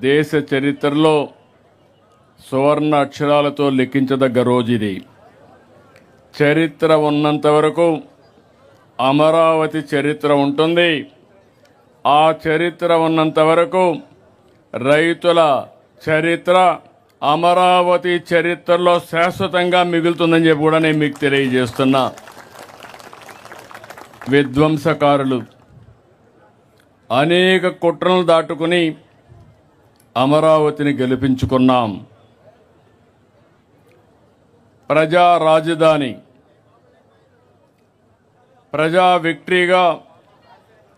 దేశ చరిత్రలో సువర్ణ అక్షరాలతో లిఖించదగ్గ రోజు ఇది. చరిత్ర ఉన్నంత వరకు అమరావతి చరిత్ర ఉంటుంది. ఆ చరిత్ర ఉన్నంత వరకు రైతుల చరిత్ర అమరావతి చరిత్రలో శాశ్వతంగా మిగులుతుందని చెప్పి కూడా నేను మీకు తెలియజేస్తున్నా. విధ్వంసకారులు అనేక కుట్రలను దాటుకుని అమరావతిని గెలిపించుకున్నాం. ప్రజా రాజధాని, ప్రజా విక్టరీగా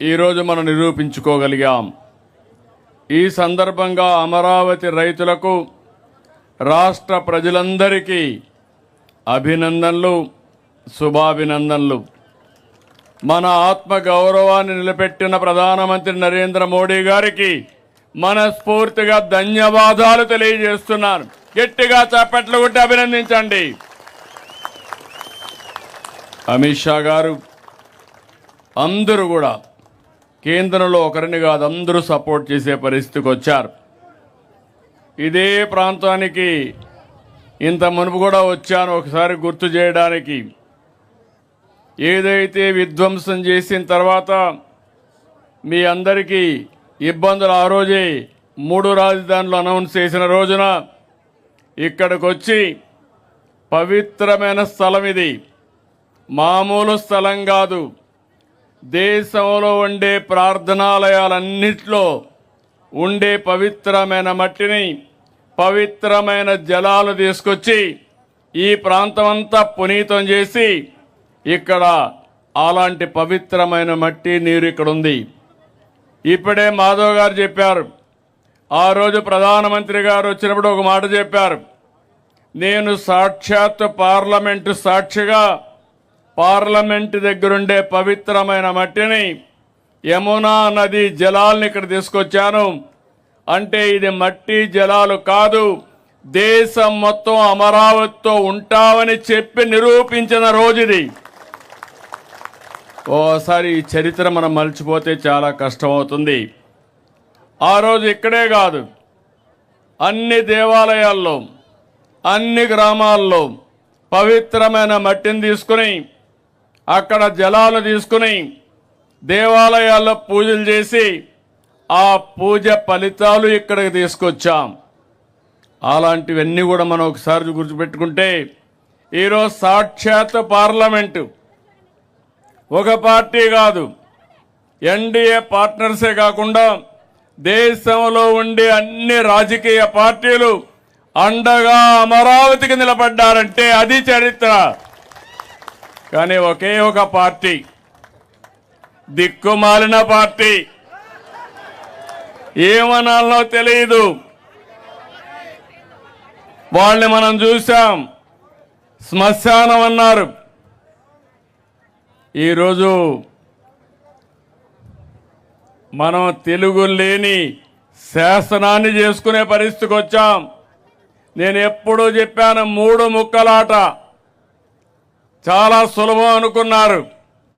ఈరోజు మనం నిరూపించుకోగలిగాం. ఈ సందర్భంగా అమరావతి రైతులకు, రాష్ట్ర ప్రజలందరికీ అభినందనలు, శుభాభినందనలు. మన ఆత్మ గౌరవాన్ని నిలబెట్టిన ప్రధానమంత్రి నరేంద్ర మోడీ గారికి మనస్ఫూర్తిగా ధన్యవాదాలు తెలియజేస్తున్నాను. గట్టిగా చప్పట్లు కొట్టి అభినందించండి. అమిత్ షా గారు, అందరూ కూడా కేంద్రంలో ఒకరిని కాదు అందరూ సపోర్ట్ చేసే పరిస్థితికి వచ్చారు. ఇదే ప్రాంతానికి ఇంత మునుపు కూడా వచ్చాను, ఒకసారి గుర్తు చేయడానికి. ఏదైతే విధ్వంసం చేసిన తర్వాత మీ అందరికీ ఇబ్బందులు ఆ రోజే 3 రాజధానులు అనౌన్స్ చేసిన రోజున ఇక్కడికి వచ్చి పవిత్రమైన స్థలం ఇది, మామూలు స్థలం కాదు. దేశంలో ఉండే ప్రార్థనాలయాలన్నిట్లో ఉండే పవిత్రమైన మట్టిని, పవిత్రమైన జలాలు తీసుకొచ్చి ఈ ప్రాంతమంతా పునీతం చేసి ఇక్కడ అలాంటి పవిత్రమైన మట్టి నీరు ఇక్కడ ఉంది. ఇప్పుడే మాధవ్ గారు చెప్పారు, ఆ రోజు ప్రధానమంత్రి గారు వచ్చినప్పుడు ఒక మాట చెప్పారు. నేను సాక్షాత్ పార్లమెంటు సాక్షిగా పార్లమెంటు దగ్గరుండే పవిత్రమైన మట్టిని, యమునా నది జలాల్ని ఇక్కడ తీసుకొచ్చాను. అంటే ఇది మట్టి జలాలు కాదు, దేశం మొత్తం అమరావతితో ఉంటామని చెప్పి నిరూపించిన రోజు ఇది. ఓసారి ఈ చరిత్ర మనం మర్చిపోతే చాలా కష్టమవుతుంది. ఆ రోజు ఇక్కడే కాదు, అన్ని దేవాలయాల్లో, అన్ని గ్రామాల్లో పవిత్రమైన మట్టిని తీసుకుని, అక్కడ జలాలు తీసుకుని దేవాలయాల్లో పూజలు చేసి ఆ పూజ ఫలితాలు ఇక్కడికి తీసుకొచ్చాం. అలాంటివన్నీ కూడా మనం ఒకసారి గుర్తుపెట్టుకుంటే ఈరోజు సాక్షాత్ పార్లమెంటు ఒక పార్టీ కాదు, ఎన్డీఏ పార్ట్నర్సే కాకుండా దేశంలో ఉండే అన్ని రాజకీయ పార్టీలు అండగా అమరావతికి నిలబడ్డారంటే అది చరిత్ర. కానీ ఒకే ఒక పార్టీ, దిక్కుమాలిన పార్టీ, ఏమనాలో తెలియదు, వాళ్ళని మనం చూసాం. శ్మశానం అన్నారు. ఈరోజు మనం తెలుగు లేని శాసనాన్ని చేసుకునే పరిస్థితికి వచ్చాం. నేను ఎప్పుడూ చెప్పాను, 3 ముక్కలాట చాలా సులభం అనుకున్నారు.